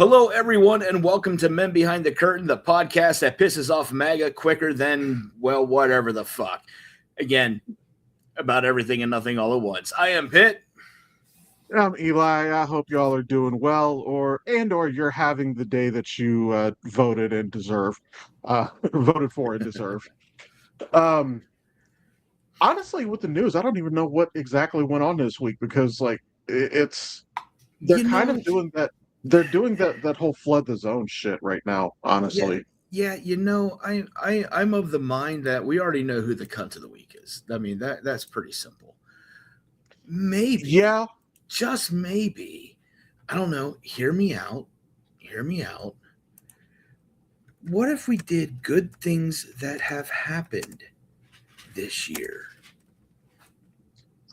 Hello, everyone, and welcome to Men Behind the Curtain, the podcast that pisses off MAGA quicker than, well, whatever the fuck. Again, about everything and nothing all at once. I am Pitt. I'm Eli. I hope y'all are doing well, or you're having the day that you voted and deserve, voted for and deserve. Um, Honestly, with the news, I don't even know what exactly went on this week because, it's they're kind of doing that. They're doing that whole flood the zone shit right now. Honestly, Yeah, I'm of the mind that we already know who the cunt of the week is. I mean, that's pretty simple. Maybe, yeah. just maybe, I don't know. Hear me out. Hear me out. What if we did good things that have happened this year?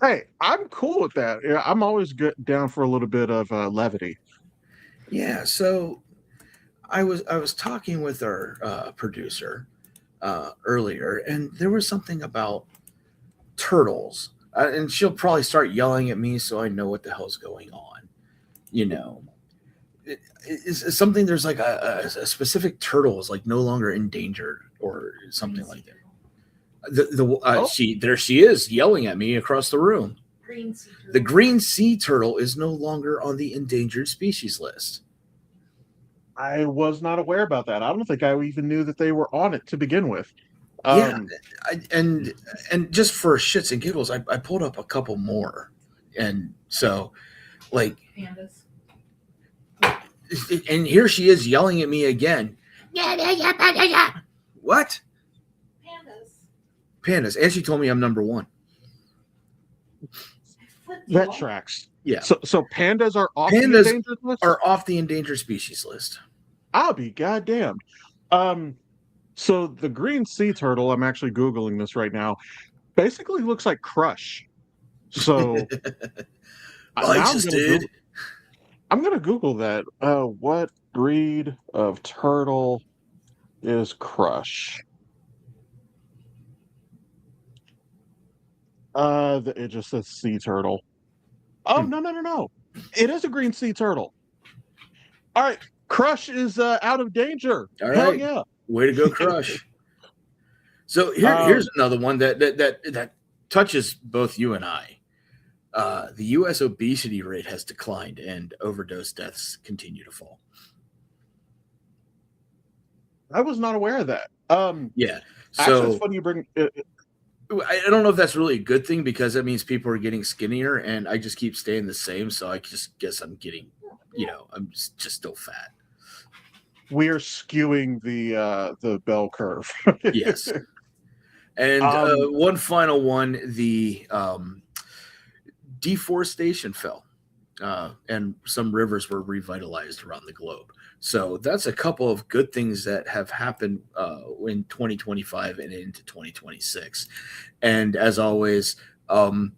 Hey, I'm cool with that. Yeah, I'm always good down for a little bit of levity. Yeah, so I was talking with our producer earlier, and there was something about turtles, and she'll probably start yelling at me, so I know what the hell's going on. You know, it's something. There's like a specific turtle is like no longer endangered or something like that. She is yelling at me across the room. Green sea turtle. The green sea turtle is no longer on the endangered species list. I was not aware about that. I don't think I even knew that they were on it to begin with. And just for shits and giggles, I pulled up a couple more, and so like Pandas. and here she is yelling at me again. What? Pandas, and she told me I'm number one. That tracks. Yeah. So pandas are off the Pandas endangered list? are off the endangered species list. I'll be goddamned. So the green sea turtle, I'm actually Googling this right now, basically looks like Crush. So I'm gonna Google that. What breed of turtle is Crush? It just says sea turtle. Oh, no. It is a green sea turtle. All right. Crush is out of danger. All Hell right. yeah. Way to go, Crush. So here's another one that touches both you and I. The U.S. obesity rate has declined and overdose deaths continue to fall. I was not aware of that. Yeah. Actually, So it's funny you bring I don't know if that's really a good thing because that means people are getting skinnier and I just keep staying the same. So I just guess I'm getting, I'm just still fat. we are skewing the bell curve. Yes. And one final one, the deforestation fell and some rivers were revitalized around the globe. So that's a couple of good things that have happened in 2025 and into 2026. And as always, cunt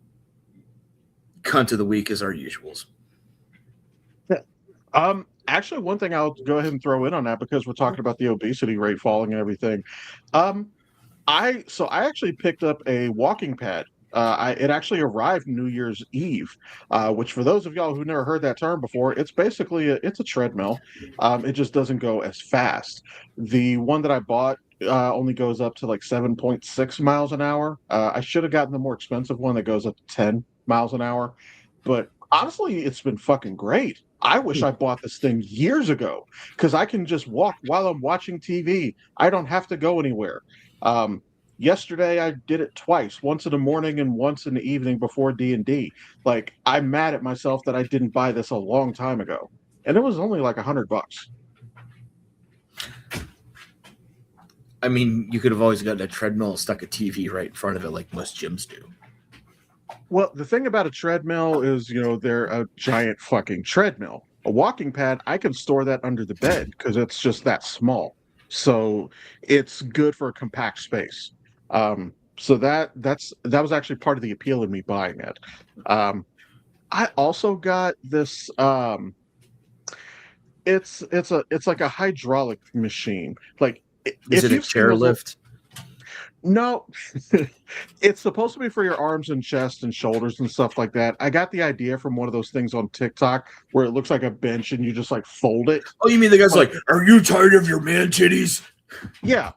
of the week is our usuals. Actually, one thing I'll go ahead and throw in on that because we're talking about the obesity rate falling and everything. I actually picked up a walking pad. It actually arrived New Year's Eve, which for those of y'all who never heard that term before, it's basically it's a treadmill. It just doesn't go as fast. The one that I bought only goes up to like 7.6 miles an hour. I should have gotten the more expensive one that goes up to 10 miles an hour, but honestly, it's been fucking great. I wish I bought this thing years ago because I can just walk while I'm watching TV. I don't have to go anywhere. Yesterday I did it twice, once in the morning and once in the evening before D&D. Like, I'm mad at myself that I didn't buy this a long time ago. And it was only like $100. I mean, you could have always gotten a treadmill and stuck a TV right in front of it like most gyms do. Well, the thing about a treadmill is, they're a giant fucking treadmill. A walking pad, I can store that under the bed because it's just that small. So it's good for a compact space. So that was actually part of the appeal of me buying it. I also got this. It's like a hydraulic machine. Like, Is it a chairlift? No, it's supposed to be for your arms and chest and shoulders and stuff like that. I got the idea from one of those things on TikTok where it looks like a bench and you just like fold it. Oh, you mean the guy's But like, "Are you tired of your man titties?" yeah,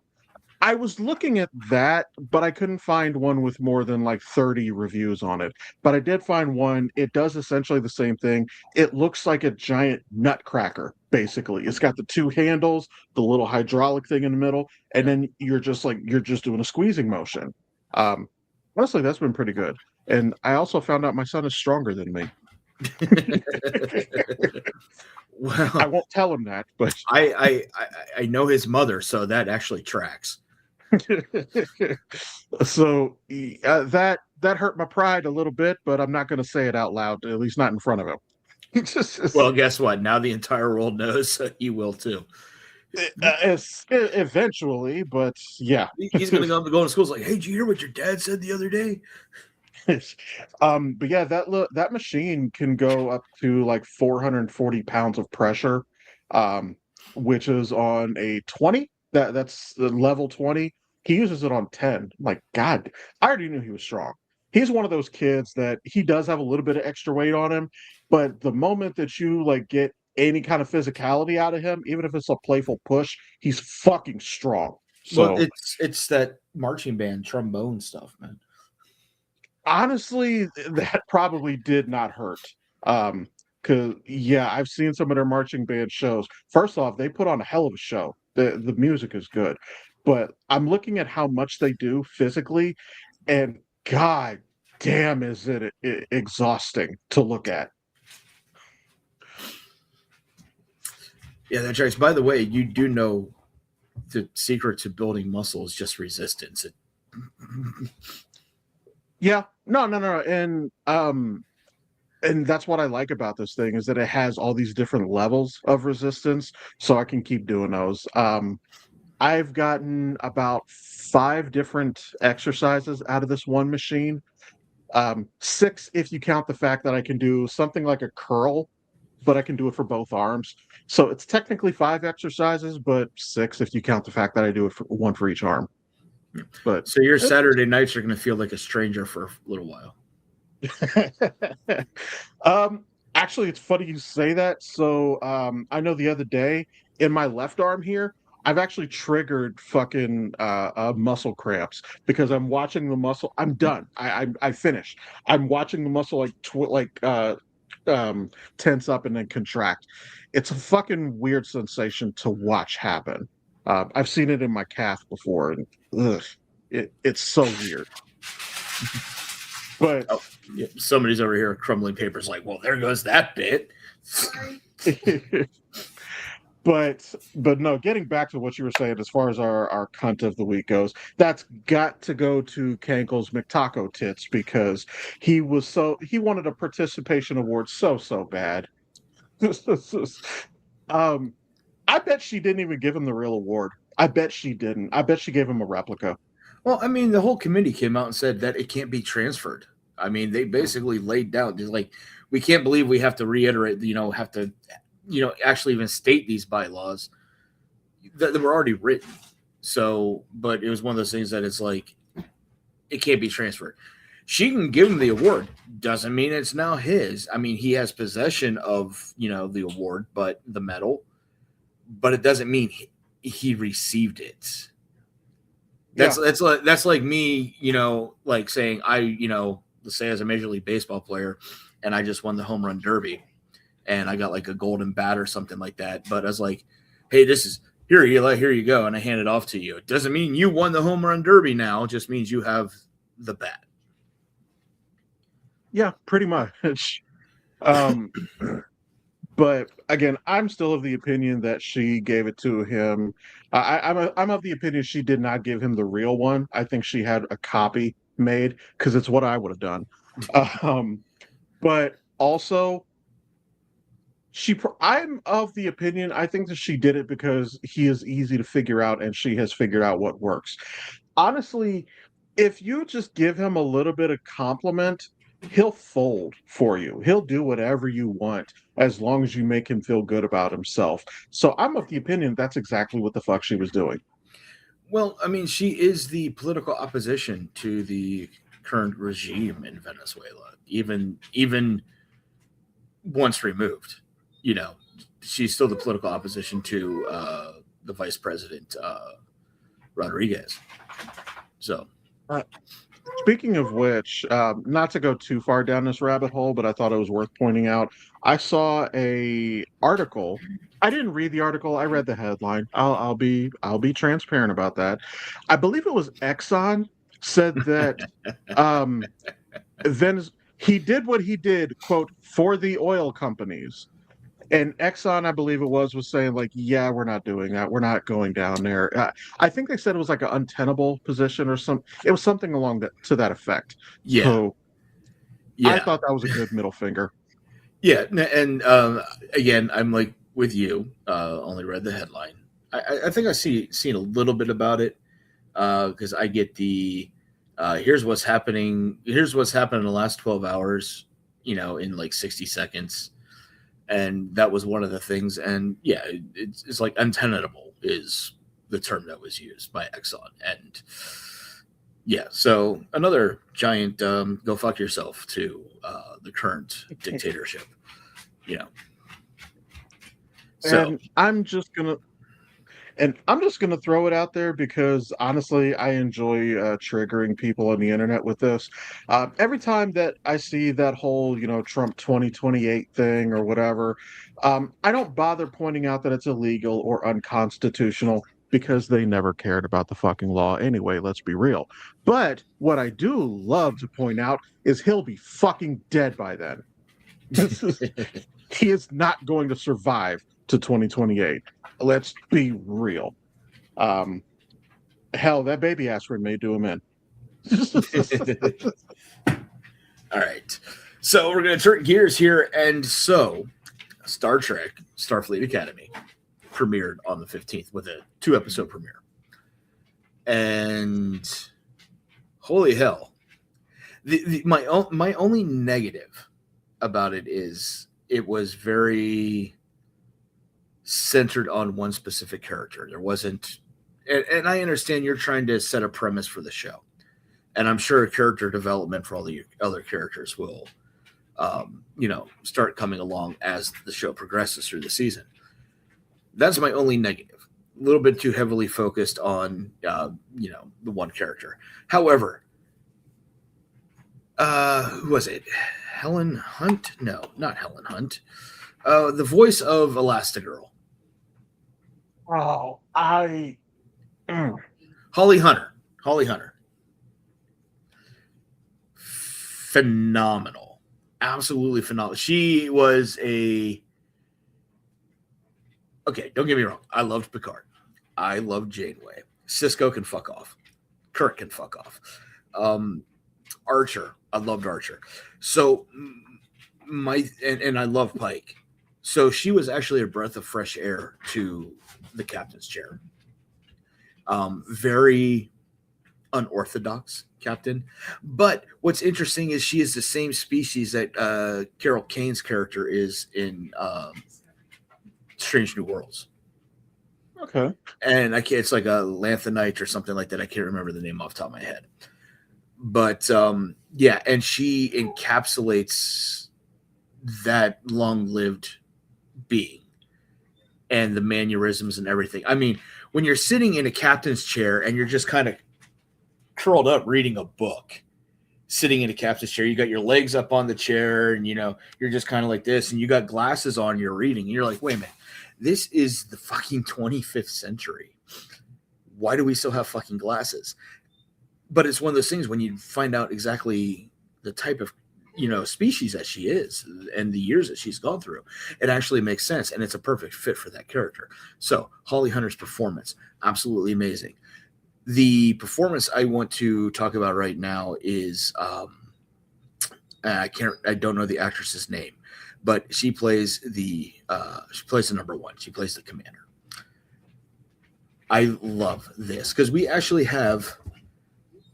I was looking at that, but I couldn't find one with more than like 30 reviews on it. But I did find one. It does essentially the same thing. It looks like a giant nutcracker, basically. It's got the two handles, the little hydraulic thing in the middle, and Yeah. then you're just doing a squeezing motion. Um, Honestly, that's been pretty good. And I also found out my son is stronger than me. I Well, won't tell him that, but I know his mother, so that actually tracks. so that hurt my pride a little bit, but I'm not going to say it out loud, at least not in front of him. Well, guess what? Now the entire world knows, so he will too. Eventually, but yeah. He's gonna go to school. It's like, hey, did you hear what your dad said the other day? But yeah, that machine can go up to like 440 pounds of pressure, um, which is on a 20. That's the level 20. He uses it on 10. Like, God, I already knew he was strong. He's one of those kids that he does have a little bit of extra weight on him, but the moment that you like get any kind of physicality out of him, even if it's a playful push, he's fucking strong. Well, So it's that marching band trombone stuff, man. honestly, that probably did not hurt. Because yeah, I've seen some of their marching band shows. First off, they put on a hell of a show. The music is good, but I'm looking at how much they do physically, and god damn, is it exhausting to look at. Yeah, that tracks. By the way, you do know the secret to building muscle is just resistance. Yeah, no, and that's what I like about this thing is that it has all these different levels of resistance, so I can keep doing those. I've gotten about 5 different exercises out of this one machine. 6 if you count the fact that I can do something like a curl, but I can do it for both arms. So it's technically 5 exercises, but 6 if you count the fact that I do it for one for each arm. But So your Saturday nights are going to feel like a stranger for a little while. actually, it's funny you say that. So I know the other day in my left arm here, I've actually triggered fucking muscle cramps because I'm watching the muscle. I'm done. I finished. I'm watching the muscle tense up and then contract. It's a fucking weird sensation to watch happen. I've seen it in my calf before, and ugh, it's so weird. But Oh, yeah, somebody's over here crumbling papers. Like, well, there goes that bit. but no, getting back to what you were saying as far as our cunt of the week goes, that's got to go to Kankel's McTaco tits because he wanted a participation award so bad. um I bet she didn't even give him the real award. I bet she didn't. I bet she gave him a replica. Well, I mean, the whole committee came out and said that it can't be transferred. I mean, they basically laid down, just like, we can't believe we have to reiterate, have to, actually even state these bylaws that were already written. So, but it was one of those things that it's like, it can't be transferred. She can give him the award. Doesn't mean it's now his. I mean, he has possession of, the award, but the medal, but it doesn't mean he received it. Yeah. That's like me, like saying let's say as a Major League Baseball player, and I just won the home run derby, and I got like a golden bat or something like that. But I was like, hey, this is here you go, and I hand it off to you. It doesn't mean you won the home run derby now. It just means you have the bat. Yeah, pretty much. Um but again, I'm still of the opinion that she gave it to him. I'm of the opinion she did not give him the real one. I think she had a copy made because it's what I would have done. Um, but also, I'm of the opinion. I think that she did it because he is easy to figure out, and she has figured out what works. Honestly, if you just give him a little bit of compliment, he'll fold for you. He'll do whatever you want as long as you make him feel good about himself. So I'm of the opinion that's exactly what the fuck she was doing. Well, I mean, she is the political opposition to the current regime in Venezuela. Even once removed, you know, she's still the political opposition to the vice president Rodriguez. So, Uh, Speaking of which, not to go too far down this rabbit hole, but I thought it was worth pointing out. I saw a article. I didn't read the article. I read the headline. I'll be transparent about that. I believe it was Exxon said that um, then he did what he did, quote, for the oil companies. And Exxon, I believe it was saying like, yeah, we're not doing that. We're not going down there. I think they said it was like an untenable position or some. It was something along that to that effect. yeah, So I yeah, thought that was a good middle finger. yeah. And again, I'm like with you. Only read the headline. I think I seen a little bit about it because I get the here's what's happening. Here's what's happened in the last 12 hours. In like 60 seconds, and that was one of the things. And yeah, it's like untenable is the term that was used by Exxon. And yeah, so another giant go fuck yourself to the current dictatorship. You know, so And I'm just gonna throw it out there because honestly, I enjoy triggering people on the internet with this. Every time that I see that whole, Trump 2028 thing or whatever, I don't bother pointing out that it's illegal or unconstitutional because they never cared about the fucking law anyway. Let's be real. But what I do love to point out is he'll be fucking dead by then. This is He is not going to survive to 2028. Let's be real. Um, Hell, that baby aspirin may do him in. all right. So we're going to turn gears here. And so Star Trek Starfleet Academy premiered on the 15th with a 2-episode premiere. And holy hell. My only negative about it is it was very centered on one specific character. There wasn't, and I understand you're trying to set a premise for the show, and I'm sure character development for all the other characters will, start coming along as the show progresses through the season. That's my only negative. A little bit too heavily focused on, the one character. However, who was it? Helen Hunt? No, not Helen Hunt. The voice of Elastigirl. Oh, Holly Hunter. Holly Hunter. Phenomenal. Absolutely phenomenal. She was a. Okay, don't get me wrong. I loved Picard. I loved Janeway. Cisco can fuck off. Kirk can fuck off. Archer. I loved Archer. So and I love Pike. So she was actually a breath of fresh air to the captain's chair. Very unorthodox captain. But what's interesting is she is the same species that Carol Kane's character is in Strange New Worlds. okay. And I can't, it's like a Lanthanite or something like that. I can't remember the name off the top of my head. But yeah, and she encapsulates that long-lived being and the mannerisms and everything. I mean, when you're sitting in a captain's chair and you're just kind of curled up reading a book, sitting in a captain's chair, you got your legs up on the chair and you're just kind of like this and you got glasses on, you're reading and you're like, wait a minute, this is the fucking 25th century. Why do we still have fucking glasses? But it's one of those things when you find out exactly the type of species that she is and the years that she's gone through, it actually makes sense and it's a perfect fit for that character. So Holly Hunter's performance, absolutely amazing. The performance I want to talk about right now is I don't know the actress's name, but she plays the number one. She plays the commander. I love this because we actually have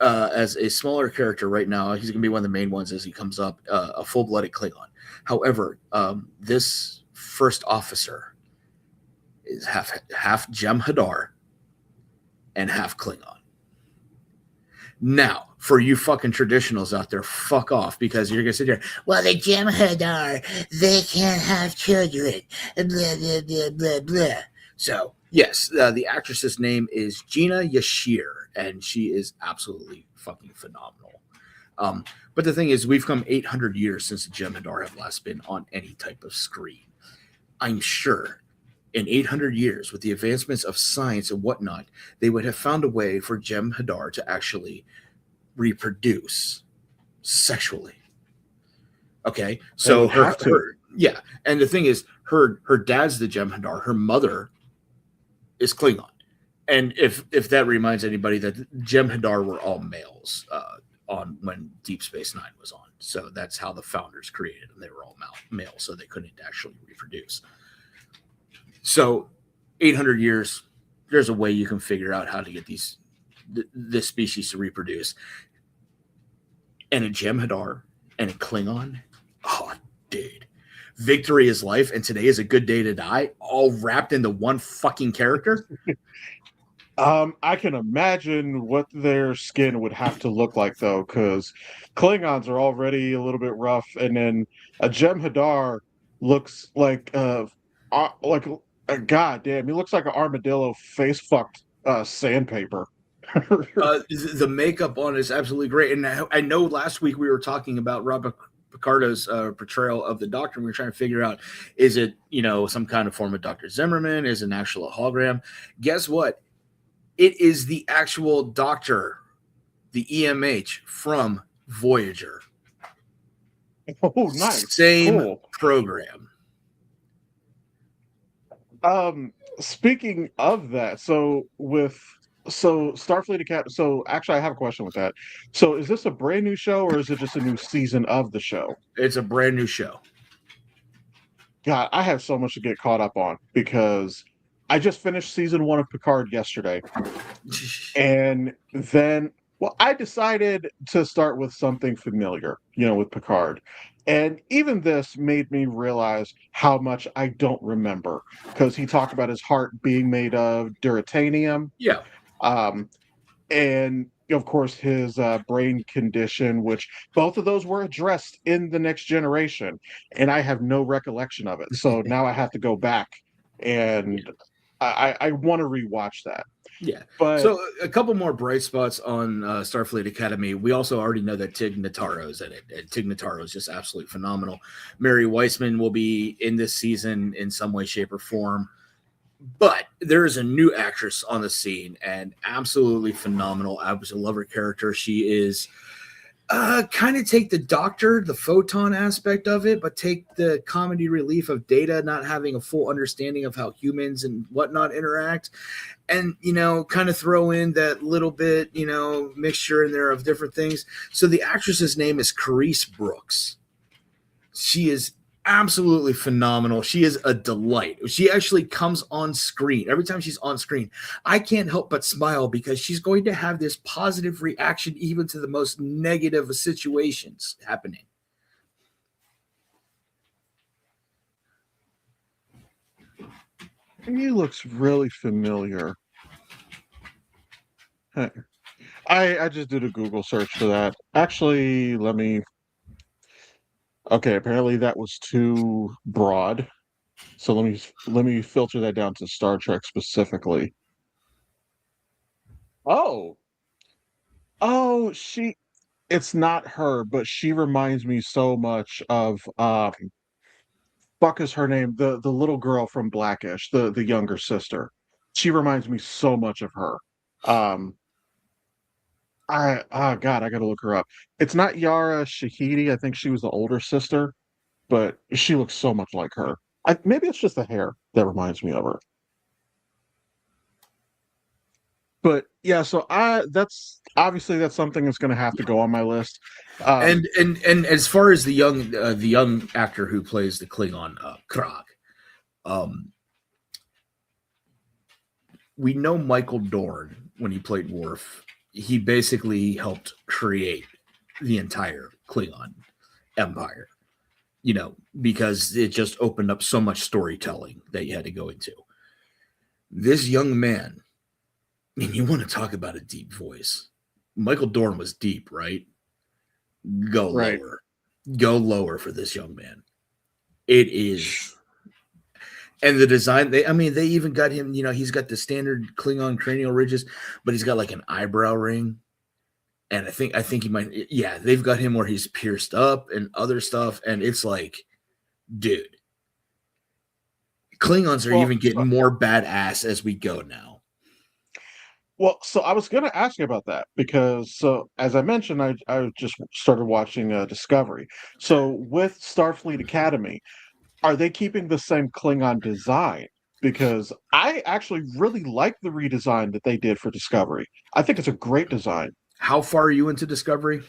as a smaller character right now, he's going to be one of the main ones as he comes up, a full-blooded Klingon. However, this first officer is half Jem'Hadar and half Klingon. Now, for you fucking traditionals out there, fuck off, because you're gonna sit there. Well, the Jem'Hadar, they can't have children. Blah blah blah blah blah. So yes, the actress's name is Gina Yashir, and she is absolutely fucking phenomenal. But the thing is, we've come 800 years since the Jem'Hadar have last been on any type of screen. I'm sure in 800 years, with the advancements of science and whatnot, they would have found a way for Jem'Hadar to actually reproduce sexually. Okay, so yeah, and the thing is, her dad's the Jem'Hadar, her mother is Klingon, and if that reminds anybody that Jem'Hadar were all males on when Deep Space Nine was on, so that's how the founders created them. They were all male, so they couldn't actually reproduce. So 800 years, there's a way you can figure out how to get this species to reproduce. And a Jem'Hadar and a Klingon, oh, dude. Victory is life, and today is a good day to die, all wrapped into one fucking character. I can imagine what their skin would have to look like, though, because Klingons are already a little bit rough, and then a Jem'Hadar looks like goddamn, he looks like an armadillo face fucked sandpaper. The makeup on it is absolutely great, and I know last week we were talking about Robert Picardo's portrayal of the Doctor, and we were trying to figure out, is it some kind of form of Dr. Zimmerman? Is it an actual hologram? Guess what? It is the actual Doctor, the EMH from Voyager. Oh, nice. Same program. Speaking of that, so Starfleet Academy. So actually, I have a question with that. So is this a brand new show, or is it just a new season of the show? It's a brand new show. God, I have so much to get caught up on because I just finished season 1 of Picard yesterday. And then, I decided to start with something familiar, with Picard. And even this made me realize how much I don't remember, because he talked about his heart being made of duratanium. Yeah. And of course, his brain condition, which both of those were addressed in The Next Generation. And I have no recollection of it. So now I have to go back and I want to rewatch that. Yeah. But so a couple more bright spots on Starfleet Academy. We also already know that Tig Notaro's in it. And Tig Notaro is just absolutely phenomenal. Mary Weissman will be in this season in some way, shape, or form. But there is a new actress on the scene and absolutely phenomenal. I absolutely love her character. She is kind of take the Doctor, the photon aspect of it, but take the comedy relief of Data not having a full understanding of how humans and whatnot interact, and kind of throw in that little bit mixture in there of different things. So the actress's name is Carice Brooks. She is absolutely phenomenal. She is a delight. She actually comes on screen. Every time she's on screen, I can't help but smile, because she's going to have this positive reaction even to the most negative of situations happening. he looks really familiar. I just did a Google search for that. Actually, let me. Okay, apparently that was too broad. So let me filter that down to Star Trek specifically. Oh, it's not her, but she reminds me so much of fuck is her name? The little girl from Blackish, the younger sister. She reminds me so much of her. Um God, I gotta look her up. It's not Yara Shahidi. I think she was the older sister, but she looks so much like her. Maybe it's just the hair that reminds me of her. But yeah, so that's something that's going to have to go on my list. And as far as the young actor who plays the Klingon, Krog, we know Michael Dorn when he played Worf. He basically helped create the entire Klingon empire, because it just opened up so much storytelling that you had to go into. This young man, And you want to talk about a deep voice. Michael Dorn was deep, right? Go Right. lower. Go lower for this young man. It is. And the design, they even got him, he's got the standard Klingon cranial ridges, but he's got like an eyebrow ring. And I think he might, yeah, they've got him where he's pierced up and other stuff. And it's like, dude, Klingons are Well, even getting more badass as we go now. so I was going to ask you about that because, so as I mentioned, I just started watching Discovery. So with Starfleet Academy, are they keeping the same Klingon design? Because I actually really like the redesign that they did for Discovery. I think it's a great design. How far are you into Discovery?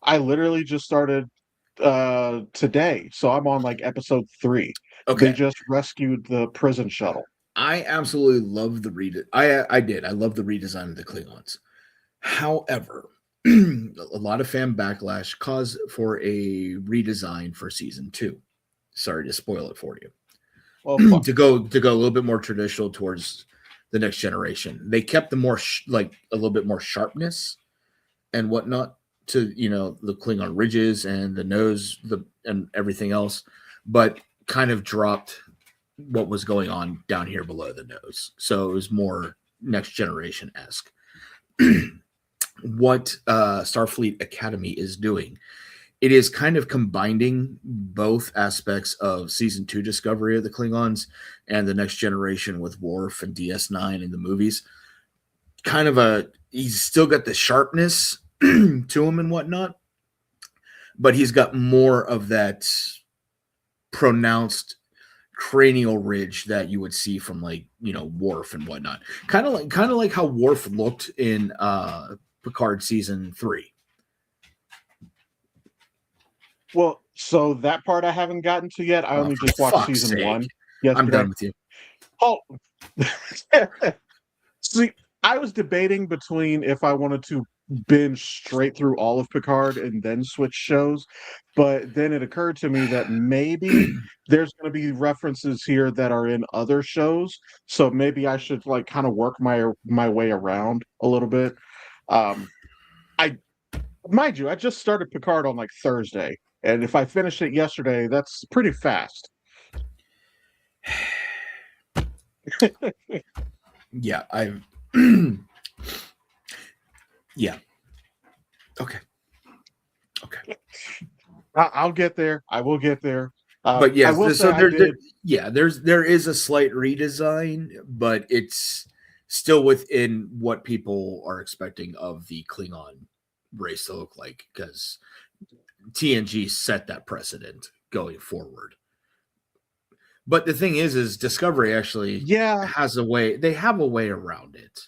I literally just started today, so I'm on like episode 3. They Okay. just rescued the prison shuttle. I absolutely love the I love the redesign of the Klingons. However, a lot of fan backlash caused for a redesign for season 2. Sorry to spoil it for Well, you. fuck. to go a little bit more traditional towards the next generation. They kept the more like a little bit more sharpness and whatnot to the Klingon ridges and the nose, and everything else, but kind of dropped what was going on down here below the nose. So it was more next generation esque. What Starfleet Academy is doing, it is kind of combining both aspects of season 2 discovery of the Klingons and the next generation with Worf and DS9 in the movies. Kind of he's still got the sharpness to him and whatnot, but he's got more of that pronounced cranial ridge that you would see from like Worf and whatnot. Kind of like how Worf looked in Picard season 3. Well, so that part I haven't gotten to yet. I Oh, only for just watched fuck's season sake! 1 I'm yesterday. done with you. Oh, see, I was debating between if I wanted to binge straight through all of Picard and then switch shows, but then it occurred to me that maybe there's going to be references here that are in other shows, so maybe I should like kind of work my way around a little bit. Um, I mind you, I just started Picard on like Thursday, and if I finished it yesterday, that's pretty fast. Yeah, I. Yeah. Okay. Okay. I'll get there. I will get there. But I yes, will say so I did. yeah, there is a slight redesign, but it's still within what people are expecting of the Klingon race to look like, because TNG set that precedent going forward. But the thing is Discovery actually Yeah, has a way. They have a way around it,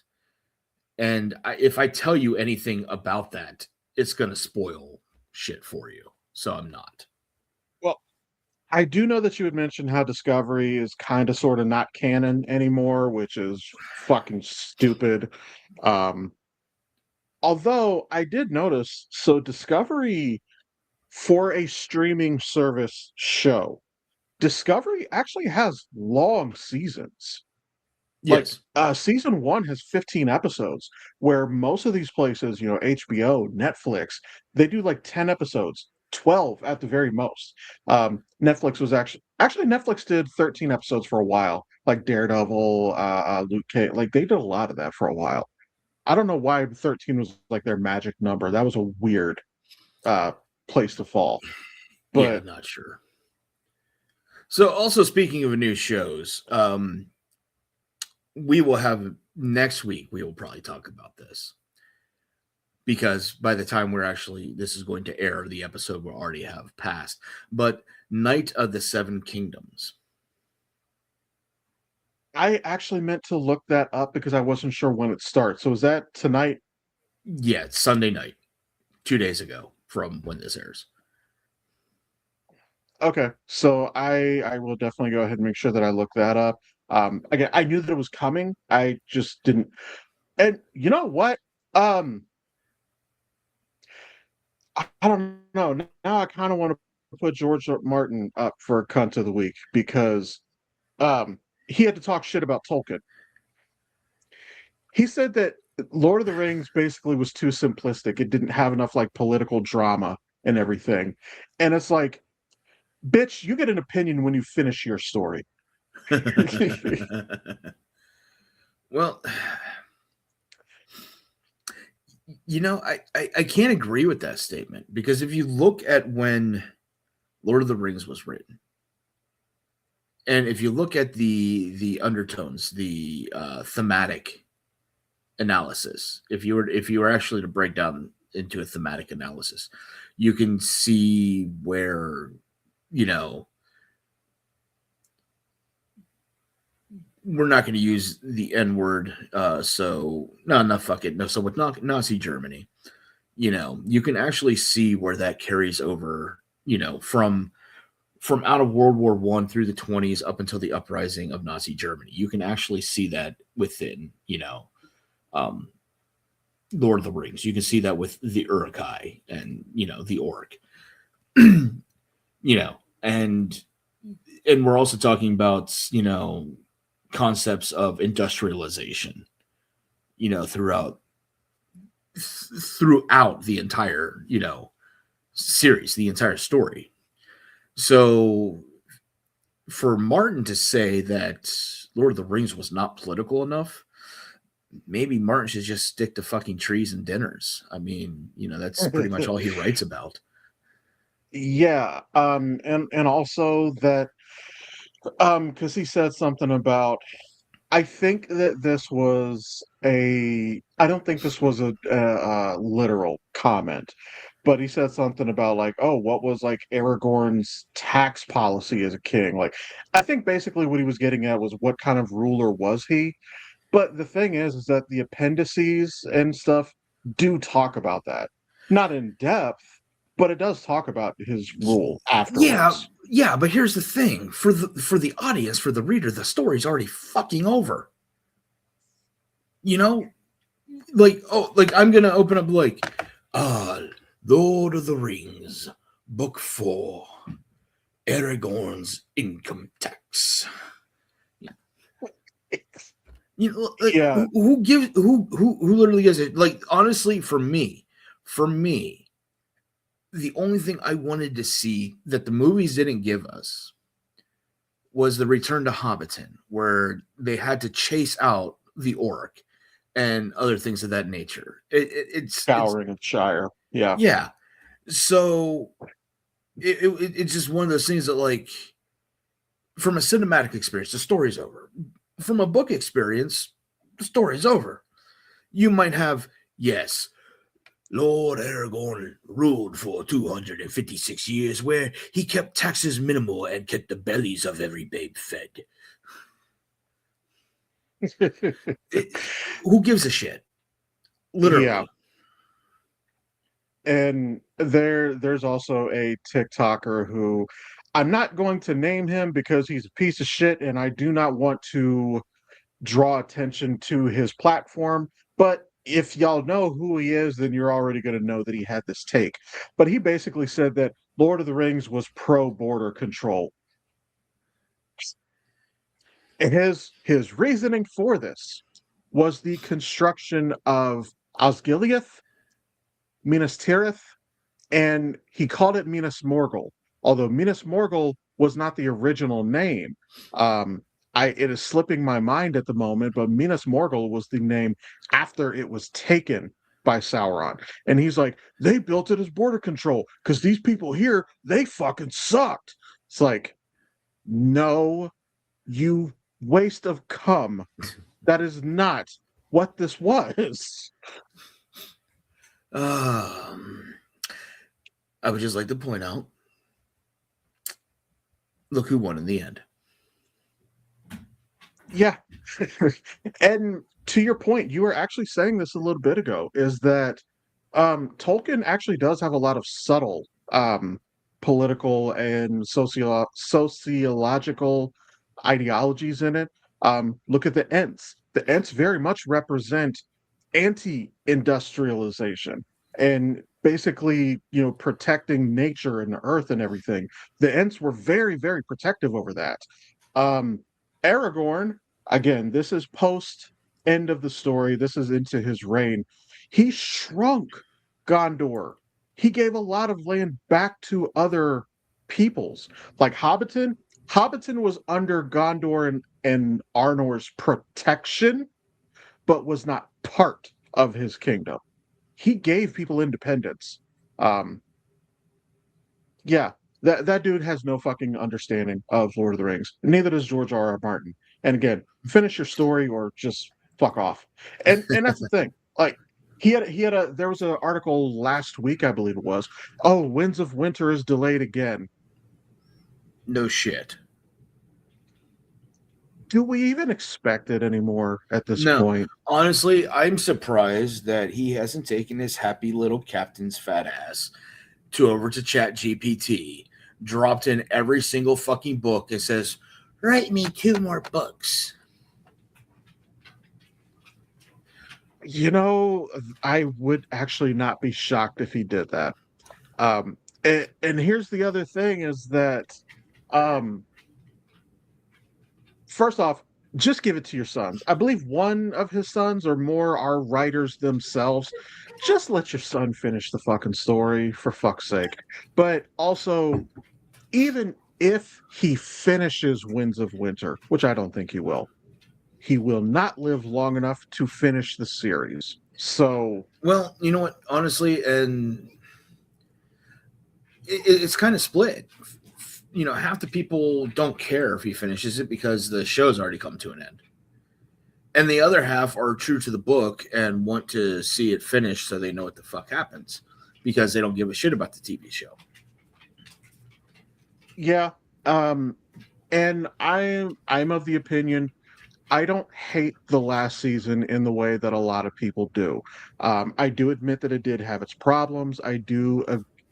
and if I tell you anything about that, it's going to spoil shit for you. So I'm not. well, I do know that you had mentioned how Discovery is kind of sort of not canon anymore, which is fucking stupid. Um, although I did notice, so Discovery for a streaming service show, Discovery actually has long seasons. Like Yes. season 1 has 15 episodes, where most of these places, HBO, Netflix, they do like 10 episodes, 12 at the very most. Netflix was actually Netflix did 13 episodes for a while, like Daredevil, Luke Cage, like they did a lot of that for a while. I don't know why 13 was like their magic number. That was a weird uh place to fall. Yeah, But not sure. So, also speaking of new shows, we will have next week. We will probably talk about this because by the time this is going to air, the episode will already have passed. But Night of the Seven Kingdoms. I actually meant to look that up because I wasn't sure when it starts. So is that tonight? Yeah, it's Sunday night, 2 days ago from when this airs. Okay, so I will definitely go ahead and make sure that I look that up. Again, I knew that it was coming. I just didn't. And you know what? Um, I don't know. Now I kind of want to put George Martin up for cunt of the week because he had to talk shit about Tolkien. he said that Lord of the Rings basically was too simplistic. It didn't have enough like political drama and everything. And it's like, bitch, you get an opinion when you finish your story. Well, I can't agree with that statement because if you look at when Lord of the Rings was written, and if you look at the undertones, the thematic analysis, if you were actually to break down into a thematic analysis, you can see where you know we're not going to use the N word. So no, fuck it. No, so with Nazi Germany, you can actually see where that carries over. From out of World War One through the 20s up until the uprising of Nazi Germany, you can actually see that within um, Lord of the Rings. You can see that with the Uruk-hai and the Orc. And we're also talking about concepts of industrialization throughout the entire series, the entire story. So for Martin to say that Lord of the Rings was not political enough, maybe Martin should just stick to fucking trees and dinners. I mean, that's pretty much all he writes about. Yeah, and also that because he said something about I think that this was I don't think this was a literal comment, but he said something about like, oh, what was like Aragorn's tax policy as a king? Like, I think basically what he was getting at was what kind of ruler was he? But the thing is that the appendices and stuff do talk about that. Not in depth, but it does talk about his rule Yeah, afterwards. yeah, but here's the thing: for the audience, for the reader, the story's already fucking over. You know, like I'm gonna open up like, Lord of the Rings, Book 4, Aragorn's income tax. Like Yeah. who gives who literally gives it? Like honestly, for me, the only thing I wanted to see that the movies didn't give us was the return to Hobbiton, where they had to chase out the orc and other things of that nature. It's Scouring of Shire. Yeah. yeah. So it's just one of those things that like from a cinematic experience, the story's over. From a book experience, the story's over. You might have, yes, Lord Aragorn ruled for 256 years, where he kept taxes minimal and kept the bellies of every babe fed. Who gives a shit? Yeah. Literally. And there's also a TikToker who I'm not going to name him because he's a piece of shit and I do not want to draw attention to his platform. But if y'all know who he is, then you're already going to know that he had this take. But he basically said that Lord of the Rings was pro border control. And his reasoning for this was the construction of Osgiliath, Minas Tirith, and he called it Minas Morgul, although Minas Morgul was not the original name. Um, it is slipping my mind at the moment, but Minas Morgul was the name after it was taken by Sauron. And he's like, they built it as border control because these people here, they fucking sucked. It's like, no, you waste of cum. That is not what this was. Um, I would just like to point out look who won in the end. Yeah. And to your point, you were actually saying this a little bit ago, is that Tolkien actually does have a lot of subtle political and sociological ideologies in it. Look at the Ents. The Ents very much represent anti-industrialization and basically, protecting nature and the earth and everything. The Ents were very, very protective over that. Um, Aragorn, again, this is post end of the story. This is into his reign. He shrunk Gondor. He gave a lot of land back to other peoples. Like Hobbiton. Hobbiton was under Gondor and Arnor's protection, but was not part of his kingdom. He gave people independence. Um, yeah, that dude has no fucking understanding of Lord of the Rings. Neither does George R. R. Martin. And again, finish your story or just fuck off. And that's the thing. Like he had a there was an article last week, I believe it was. Oh, Winds of Winter is delayed again. No shit. Do we even expect it anymore at this No, point? honestly, I'm surprised that he hasn't taken his happy little captain's fat ass to over to Chat GPT, dropped in every single fucking book, and says, "Write me 2 more books." You know, I would actually not be shocked if he did that. And here's the other thing is that, um, first off, just give it to your sons. I believe one of his sons or more are writers themselves. Just let your son finish the fucking story, for fuck's sake. But also, even if he finishes Winds of Winter, which I don't think he will not live long enough to finish the series. So, Well, you know what? Honestly, and it's kind of split. You know, half the people don't care if he finishes it because the show's already come to an end. And the other half are true to the book and want to see it finished so they know what the fuck happens because they don't give a shit about the TV show. yeah, and I'm of the opinion I don't hate the last season in the way that a lot of people do. I do admit that it did have its problems. I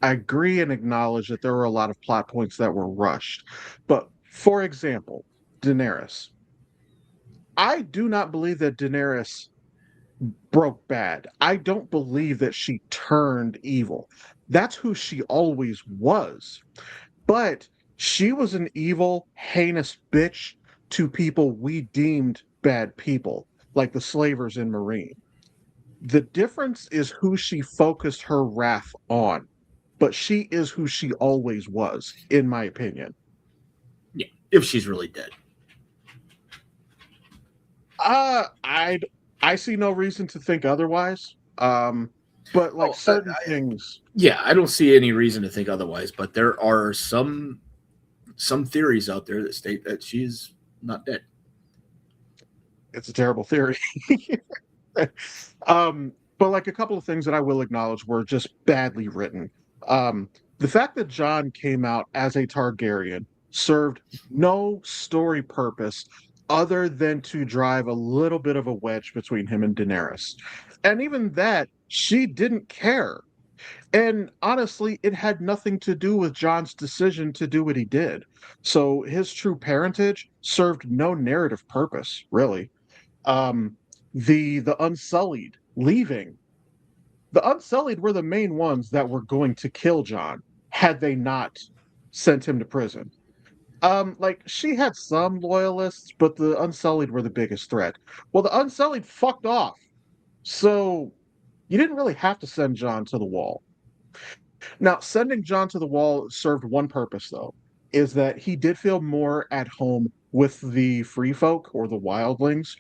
agree and acknowledge that there were a lot of plot points that were rushed. But for example, Daenerys. I do not believe that Daenerys broke bad. I don't believe that she turned evil. That's who she always was. But she was an evil, heinous bitch to people we deemed bad people, like the slavers in Marine. The difference is who she focused her wrath on, but she is who she always was, in my opinion. Yeah, if she's really dead. I I see no reason to think otherwise. But like certain things, Yeah, I don't see any reason to think otherwise, but there are some theories out there that state that she's not dead. it's a terrible theory. But like a couple of things that I will acknowledge were just badly written. The fact that John came out as a Targaryen served no story purpose other than to drive a little bit of a wedge between him and Daenerys. And even that, she didn't care. And honestly, it had nothing to do with John's decision to do what he did. So his true parentage served no narrative purpose, really. Um, the Unsullied leaving. The Unsullied were the main ones that were going to kill John had they not sent him to prison. Like she had some loyalists, but the Unsullied were the biggest threat. Well, the Unsullied fucked off. So you didn't really have to send John to the wall. Now, sending John to the wall served one purpose, though, is that he did feel more at home with the free folk or the wildlings.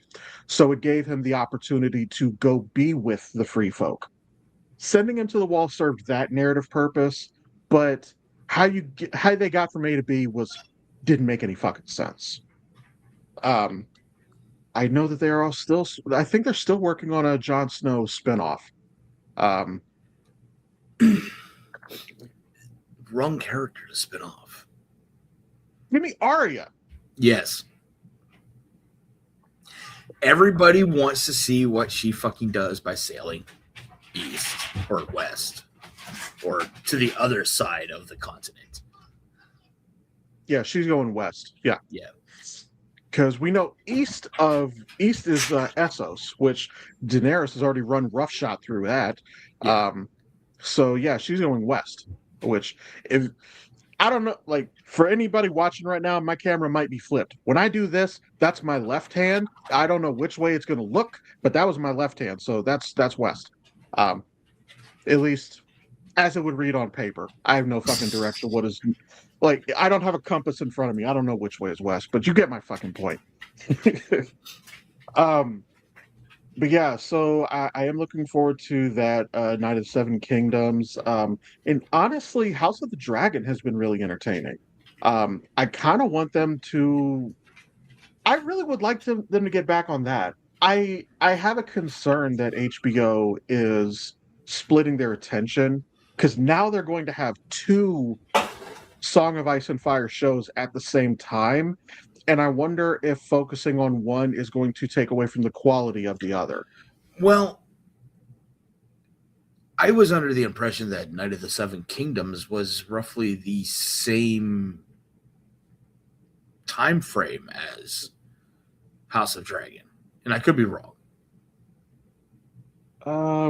So it gave him the opportunity to go be with the free folk. Sending him to the wall served that narrative purpose, but how they got from A to B was didn't make any fucking sense. Um, I know that they are all still. I think they're still working on a Jon Snow spinoff. Um, Wrong character to spin off. Give me Arya. Yes. Everybody wants to see what she fucking does by sailing east or west or to the other side of the continent. Yeah, she's going west. Yeah. Yeah. Because we know east is Essos, which Daenerys has already run roughshod through that. Yeah. So yeah, she's going west. Which if I don't know, like for anybody watching right now, my camera might be flipped. When I do this, that's my left hand. I don't know which way it's going to look, but that was my left hand, so that's west. Um, at least as it would read on paper. I have no fucking direction. What is like? I don't have a compass in front of me. I don't know which way is west, but you get my fucking point. um, but yeah, so I am looking forward to that Night of the Seven Kingdoms. And honestly, House of the Dragon has been really entertaining. I kind of want them to. I really would like them to get back on that. I have a concern that HBO is splitting their attention because now they're going to have two Song of Ice and Fire shows at the same time, and I wonder if focusing on one is going to take away from the quality of the other. Well, I was under the impression that Night of the Seven Kingdoms was roughly the same time frame as House of Dragon, and I could be wrong.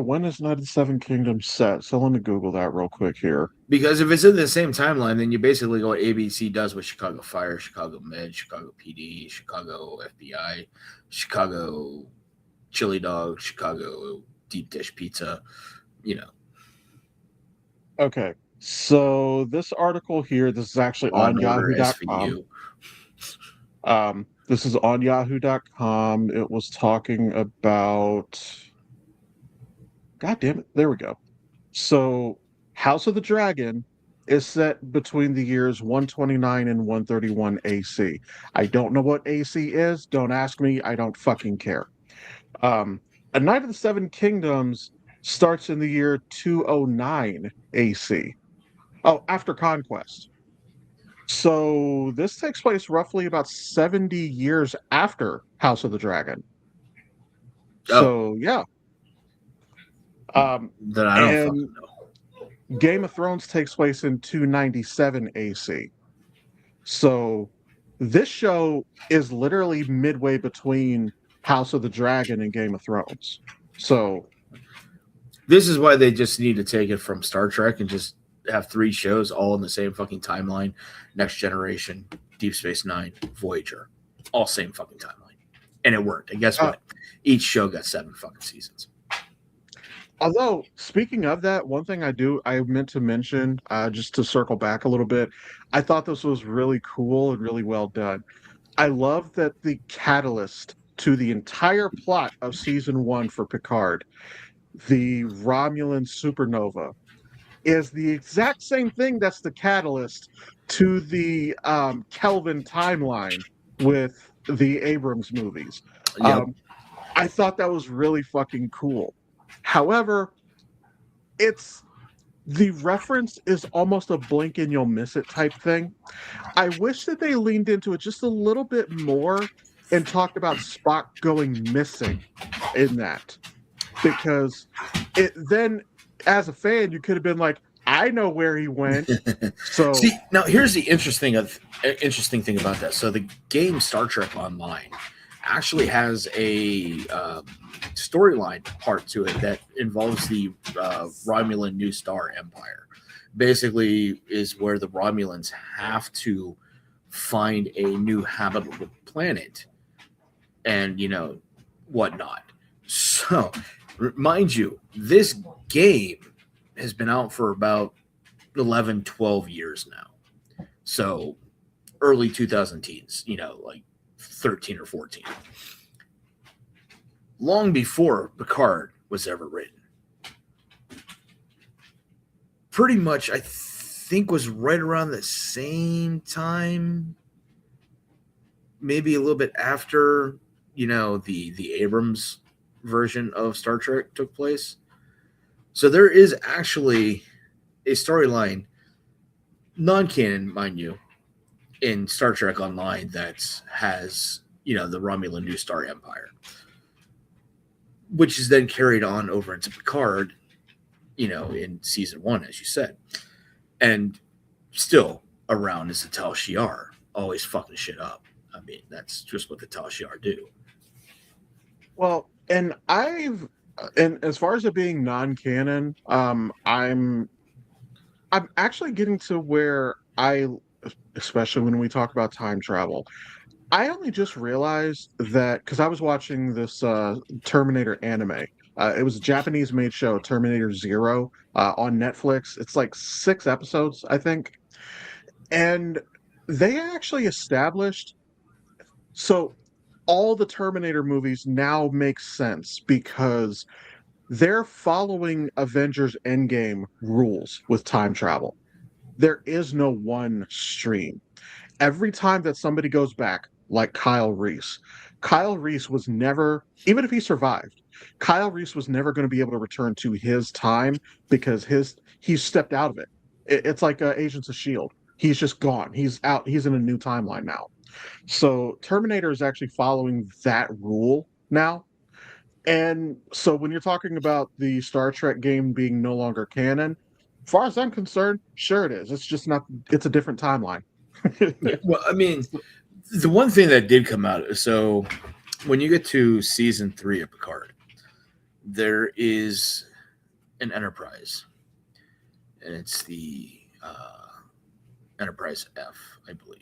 When is Night of the Seven Kingdoms set? So let me Google that real quick here. Because if it's in the same timeline, then you basically go what ABC does with Chicago Fire, Chicago Med, Chicago PD, Chicago FBI, Chicago Chili Dog, Chicago Deep Dish Pizza, you know, Okay, so this article here, this is actually Law on and Order Yahoo.com. SVU. This is on Yahoo.com. It was talking about. God damn it! There we go. So, House of the Dragon is set between the years 129 and 131 AC. I don't know what AC is. Don't ask me. I don't fucking care. A Night of the Seven Kingdoms starts in the year 209 AC. Oh, after Conquest. So this takes place roughly about 70 years after House of the Dragon. Oh, So yeah. Um, then I don't and fucking know. Game of Thrones takes place in 297 AC. So this show is literally midway between House of the Dragon and Game of Thrones. So This is why they just need to take it from Star Trek and just have three shows all in the same fucking timeline. Next Generation, Deep Space Nine, Voyager, all same fucking timeline, and it worked. And guess what? Each show got 7 fucking seasons. although, speaking of that, one thing I meant to mention, just to circle back a little bit, I thought this was really cool and really well done. I love that the catalyst to the entire plot of season one for Picard, the Romulan supernova, is the exact same thing that's the catalyst to the Kelvin timeline with the Abrams movies. Yep. I thought that was really fucking cool. However, it's the reference is almost a blink and you'll miss it type thing. I wish that they leaned into it just a little bit more and talked about Spock going missing in that. Because it then, as a fan, you could have been like, I know where he went. So See, now here's the interesting thing about that. So the game Star Trek Online actually has a storyline part to it that involves the Romulan New Star Empire. Basically, is where the Romulans have to find a new habitable planet, and whatnot. So, mind you, this game has been out for about 11, 12 years now. So, early 2000 teens, like 13 or 14. Long before Picard was ever written. Pretty much, I think, was right around the same time, maybe a little bit after, the Abrams version of Star Trek took place. So there is actually a storyline, non-canon, mind you, in Star Trek Online that has, the Romulan New Star Empire, which is then carried on over into Picard, in season 1, as you said. And still around is the Tal Shiar, always fucking shit up. I mean, that's just what the Tal Shiar do. well, and as far as it being non-canon, I'm actually getting to where I, especially when we talk about time travel, I only just realized that because I was watching this Terminator anime. It was a Japanese made show, Terminator Zero, on Netflix. It's like 6 episodes, I think. And they actually established so all the Terminator movies now make sense because they're following Avengers Endgame rules with time travel. There is no one stream. Every time that somebody goes back, like Kyle Reese was never, even if he survived, Kyle Reese was never going to be able to return to his time because he stepped out of it. It's like Agents of Shield. He's just gone. He's out. He's in a new timeline now. So Terminator is actually following that rule now. And so when you're talking about the Star Trek game being no longer canon, as far as I'm concerned, sure it is. It's just not. It's a different timeline. Yeah. Well, I mean, the one thing that did come out, so when you get to season 3 of Picard, there is an Enterprise, and it's the Enterprise F, I believe.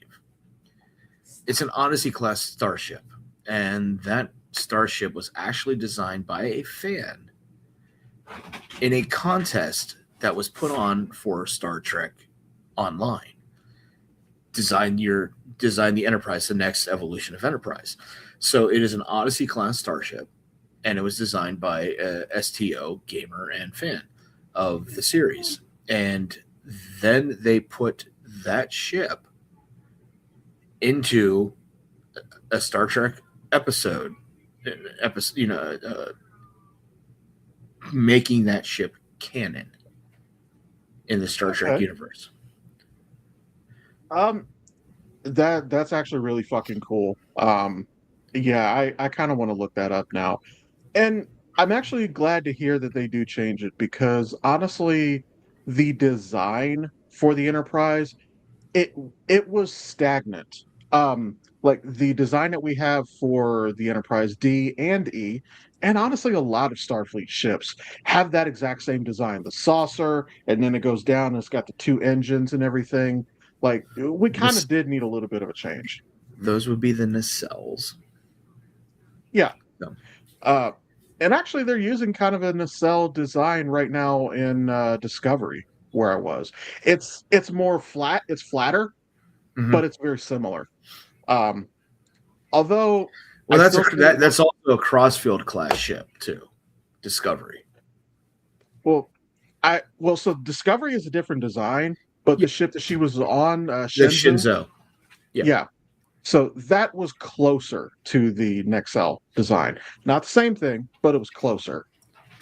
It's an Odyssey class starship, and that starship was actually designed by a fan in a contest that was put on for Star Trek Online. Design the Enterprise, the next evolution of Enterprise. So it is an Odyssey class starship, and it was designed by a STO gamer and fan of the series. And then they put that ship into a Star Trek episode, making that ship canon in the Star Trek universe. That's actually really fucking cool. Yeah, I kind of want to look that up now. And I'm actually glad to hear that they do change it because honestly, the design for the Enterprise, it it was stagnant. Like the design that we have for the Enterprise D and E, and honestly, a lot of Starfleet ships have that exact same design. The saucer, and then it goes down and it's got the two engines and everything. Like we kind of did need a little bit of a change. Those would be the nacelles. Yeah. No. Uh, and actually, they're using kind of a nacelle design right now in Discovery, where I was. It's more flat. It's flatter, but it's very similar. Although, well, that's also a Crossfield class ship too, Discovery. So Discovery is a different design, but the ship that she was on, the Shinzo, yeah. So that was closer to the Nexel design. Not the same thing, but it was closer.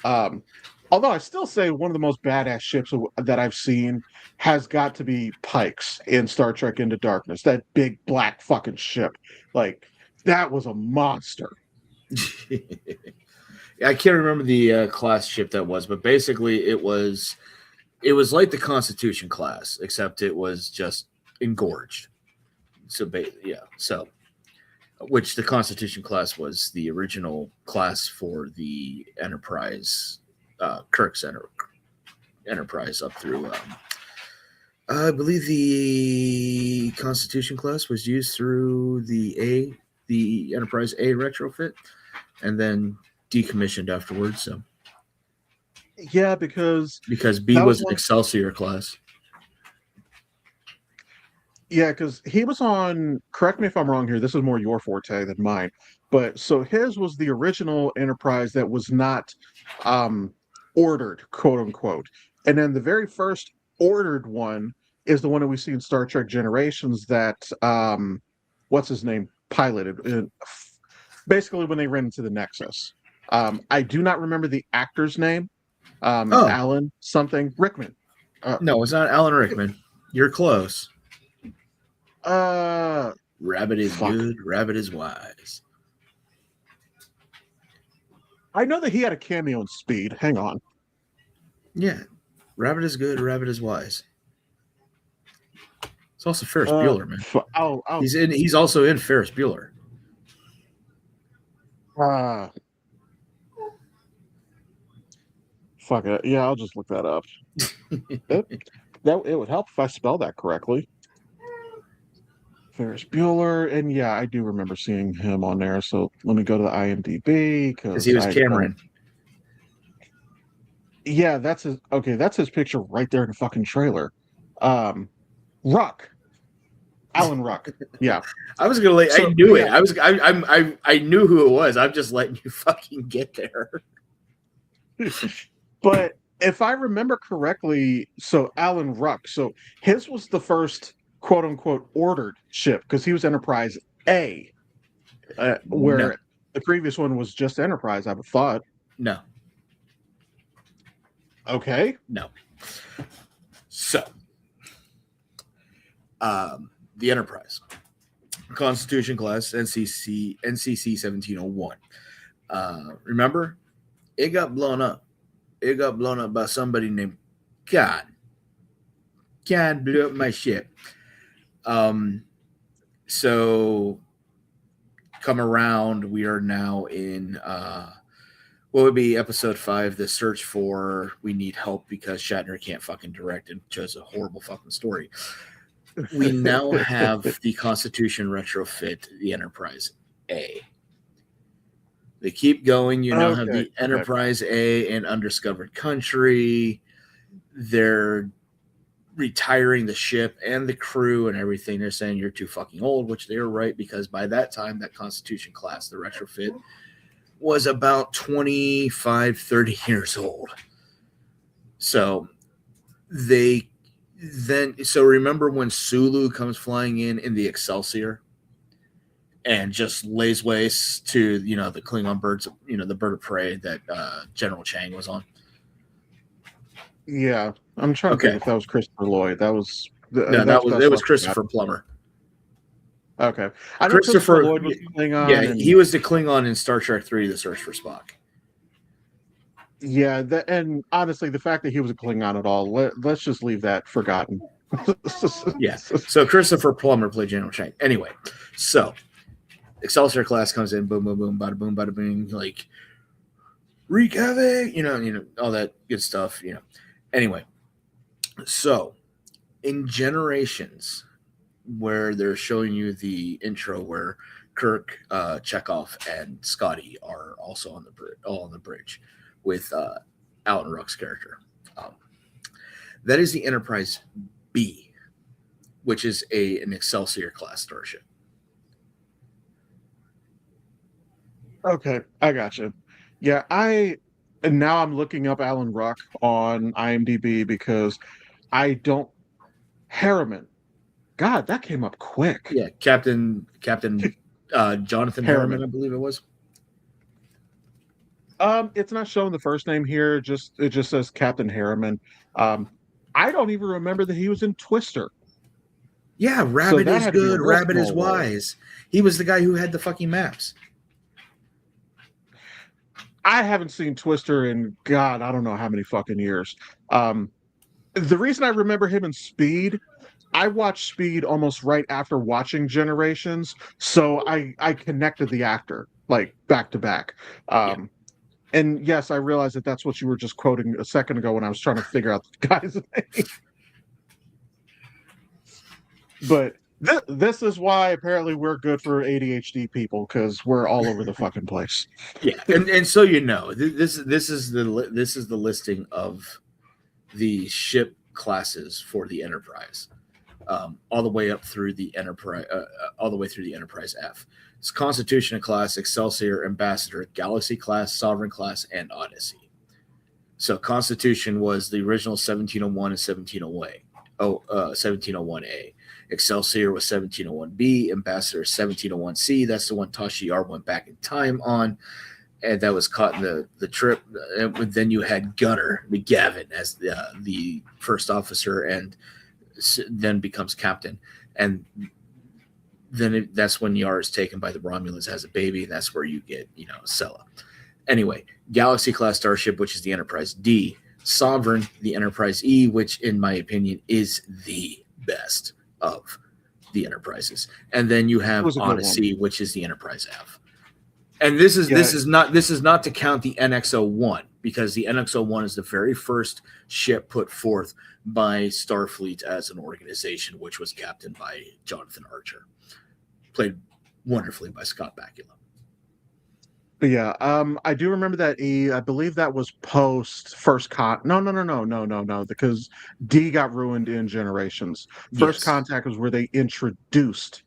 Although I still say one of the most badass ships that I've seen has got to be Pike's in Star Trek Into Darkness. That big black fucking ship. Like, that was a monster. I can't remember the class ship that was, but basically it was like the Constitution class, except it was just engorged. So which the Constitution class was the original class for the Enterprise, Kirk's Enterprise up through. I believe the Constitution class was used through the Enterprise A retrofit, and then decommissioned afterwards. So yeah, because B was an Excelsior class. Yeah, because he was on, correct me if I'm wrong here, this is more your forte than mine. But so his was the original Enterprise that was not ordered, quote unquote. And then the very first ordered one is the one that we see in Star Trek Generations that what's his name piloted basically when they ran into the Nexus. I do not remember the actor's name. Alan something Rickman. No, it's not Alan Rickman. You're close. Rabbit is good, rabbit is wise. I know that he had a cameo in Speed. Hang on. Yeah. Rabbit is good, rabbit is wise. It's also Ferris Bueller, man. He's also in Ferris Bueller. Fuck it. Yeah, I'll just look that up. It would help if I spell that correctly. Ferris Bueller, and yeah, I do remember seeing him on there. So let me go to the IMDb Because he because was I don't. Cameron. Yeah, that's his. Okay, that's his picture right there in the fucking trailer. Um, Ruck, Alan Ruck. Yeah. I was gonna I So, knew but it. yeah, I knew who it was. I'm just letting you fucking get there. but if I remember correctly, so Alan Ruck, so his was the first quote unquote ordered ship because he was Enterprise A, No, where the previous one was just Enterprise. I would thought. no, Okay. no. So, the Enterprise, Constitution class, NCC 1701. Remember, it got blown up. It got blown up by somebody named God. God blew up my ship. So come around. We are now in what would be episode 5, the search for we need help because Shatner can't fucking direct and chose a horrible fucking story. We now have the Constitution retrofit the Enterprise A. They keep going. You now have the Enterprise A in Undiscovered Country. They're retiring the ship and the crew and everything. They're saying you're too fucking old, which they were right because by that time, that Constitution class, the retrofit, was about 25, 30 years old. So they so remember when Sulu comes flying in the Excelsior and just lays waste to, the Klingon birds, the bird of prey that General Chang was on? Yeah, I'm trying to think if that was Christopher Lloyd. That was it was Christopher Plummer. Okay, I know Christopher Lloyd was Klingon. Yeah, he was the Klingon in Star Trek 3: The Search for Spock. Yeah, and honestly, the fact that he was a Klingon at all, let's just leave that forgotten. Yeah, so Christopher Plummer played General Chang. Anyway, so Excelsior class comes in, boom, boom, boom, bada boom, bada boom, like wreak havoc, all that good stuff, Anyway, so in Generations, where they're showing you the intro where Kirk, Chekhov, and Scotty are also on the bridge with Alan Ruck's character. That is the Enterprise B, which is an Excelsior class starship. Okay, I gotcha. Yeah, and now I'm looking up Alan Ruck on IMDb because I don't. Harriman. God, that came up quick. Yeah, Captain Jonathan Harriman, I believe it was. It's not showing the first name here. It just says Captain Harriman. I don't even remember that he was in Twister. Yeah, Rabbit is good. Rabbit is wise. He was the guy who had the fucking maps. I haven't seen Twister in God, I don't know how many fucking years. The reason I remember him in Speed, I watched Speed almost right after watching Generations, so I connected the actor like back to back. And yes, I realized that that's what you were just quoting a second ago when I was trying to figure out the guy's name. But this is why apparently we're good for ADHD people because we're all over the fucking place. Yeah, and so this is the listing of the ship classes for the Enterprise, all the way up through the Enterprise, all the way through the Enterprise F. It's Constitution class, Excelsior, Ambassador, Galaxy class, Sovereign class, and Odyssey. So Constitution was the original 1701 and 1701A. Excelsior was 1701B, Ambassador 1701C. That's the one Tashi Yar went back in time on, and that was caught in the trip. And then you had Gunner McGavin as the first officer, and then becomes captain. And then that's when Yar is taken by the Romulans as a baby, and that's where you get Sela. Anyway, Galaxy class starship, which is the Enterprise D. Sovereign, the Enterprise E, which in my opinion is the best of the Enterprises. And then you have Odyssey, which is the Enterprise F. And this is not to count the NX-01, because the NX-01 is the very first ship put forth by Starfleet as an organization, which was captained by Jonathan Archer, played wonderfully by Scott Bakula. But yeah, I do remember that I believe that was post First No, because D got ruined in Generations. First Yes. Contact was where they introduced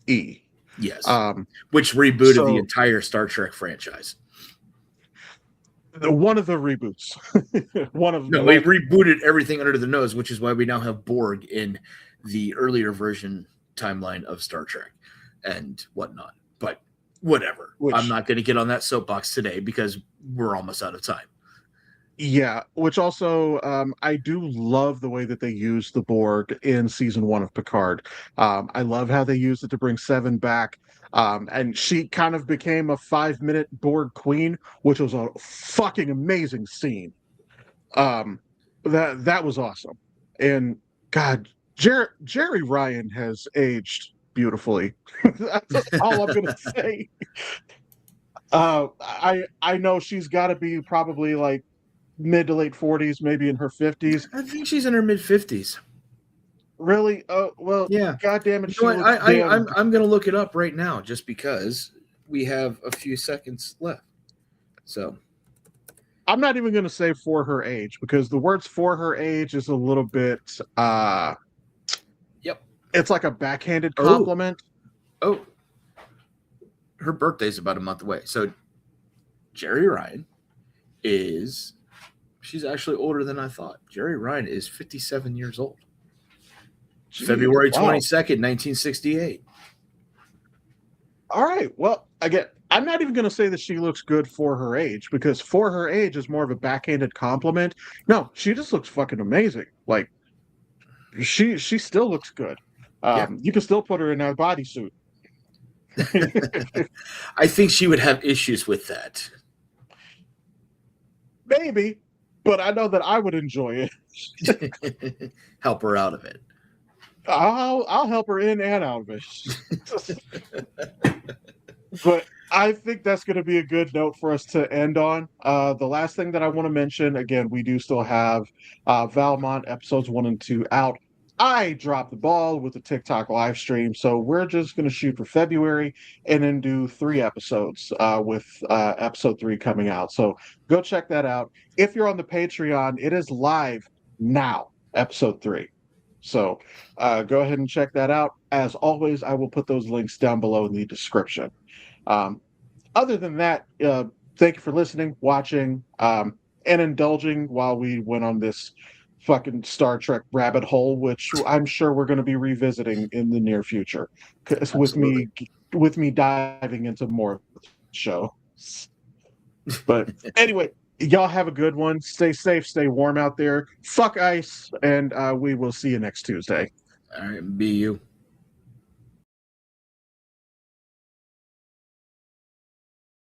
E. Yes. Um, Which rebooted the entire Star Trek franchise. One of the reboots. It rebooted everything under the nose, which is why we now have Borg in the earlier version timeline of Star Trek and whatnot. But whatever. I'm not going to get on that soapbox today because we're almost out of time. Yeah, which also, I do love the way that they used the Borg in season 1 of Picard. I love how they used it to bring Seven back. And she kind of became a 5-minute Borg queen, which was a fucking amazing scene. That was awesome. And God, Jerry Ryan has aged beautifully. That's all I'm gonna say. I know she's got to be probably like mid to late 40s, maybe in her 50s. I think she's in her mid 50s. Really? Oh, well, yeah. God damn it. I'm going to look it up right now just because we have a few seconds left. So I'm not even going to say for her age, because the words for her age is a little bit, yep. It's like a backhanded compliment. Oh. Her birthday's about a month away. So Jerry Ryan she's actually older than I thought. Jerry Ryan is 57 years old. Jeez, February 22nd, 1968. All right. Well, again, I'm not even going to say that she looks good for her age, because for her age is more of a backhanded compliment. No, she just looks fucking amazing. Like, she still looks good. You can still put her in a bodysuit. I think she would have issues with that. Maybe, but I know that I would enjoy it. Help her out of it. I'll help her in and out of it. But I think that's going to be a good note for us to end on. The last thing that I want to mention, again, we do still have Valmont episodes 1 and 2 out. I dropped the ball with the TikTok live stream, so we're just going to shoot for February and then do 3 episodes with episode 3 coming out. So go check that out. If you're on the Patreon, it is live now, episode 3. So go ahead and check that out. As always, I will put those links down below in the description. Other than that, thank you for listening, watching, and indulging while we went on this fucking Star Trek rabbit hole, which I'm sure we're going to be revisiting in the near future, with me diving into more of the show. But anyway, y'all have a good one. Stay safe, stay warm out there. Fuck ice, and we will see you next Tuesday. All right, be you.